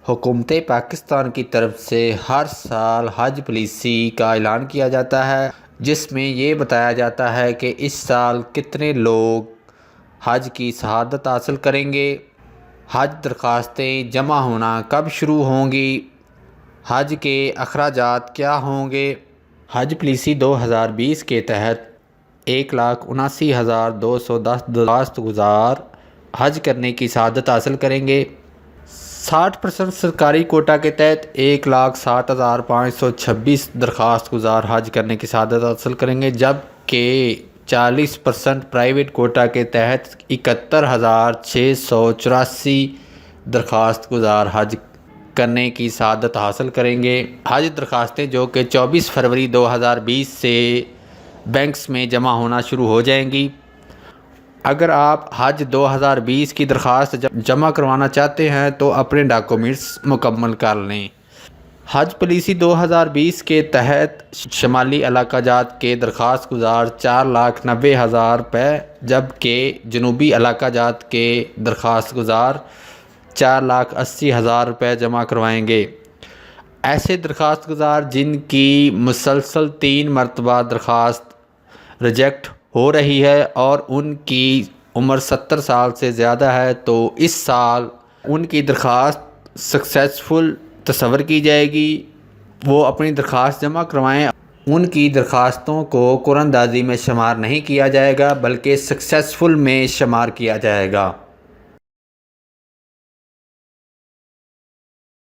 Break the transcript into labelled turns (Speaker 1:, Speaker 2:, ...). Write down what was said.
Speaker 1: حکومت پاکستان کی طرف سے ہر سال حج پالیسی کا اعلان کیا جاتا ہے، جس میں یہ بتایا جاتا ہے کہ اس سال کتنے لوگ حج کی شہادت حاصل کریں گے، حج درخواستیں جمع ہونا کب شروع ہوں گی، حج کے اخراجات کیا ہوں گے۔ حج پالیسی 2020 کے تحت 1,79,210 درخواست گزار حج کرنے کی شہادت حاصل کریں گے۔ 60% سرکاری کوٹا کے تحت 1,60,526 درخواست گزار حج کرنے کی شہادت حاصل کریں گے، جبکہ 40% پرائیویٹ کوٹا کے تحت 71,684 درخواست گزار حج کرنے کی شہادت حاصل کریں گے۔ حج درخواستیں جو کہ 24 فروری 2020 سے بینکس میں جمع ہونا شروع ہو جائیں گی۔ اگر آپ حج 2020 کی درخواست جمع کروانا چاہتے ہیں تو اپنے ڈاکومنٹس مکمل کر لیں۔ حج پالیسی 2020 کے تحت شمالی علاقہ جات کے درخواست گزار 4,90,000 روپے، جبکہ جنوبی علاقہ جات کے درخواست گزار 4,80,000 روپے جمع کروائیں گے۔ ایسے درخواست گزار جن کی مسلسل 3 مرتبہ درخواست ریجیکٹ ہو رہی ہے اور ان کی عمر 70 سال سے زیادہ ہے تو اس سال ان کی درخواست سکسیسفل تصور کی جائے گی، وہ اپنی درخواست جمع کروائیں۔ ان کی درخواستوں کو قرعہ اندازی میں شمار نہیں کیا جائے گا بلکہ سکسیسفل میں شمار کیا جائے گا۔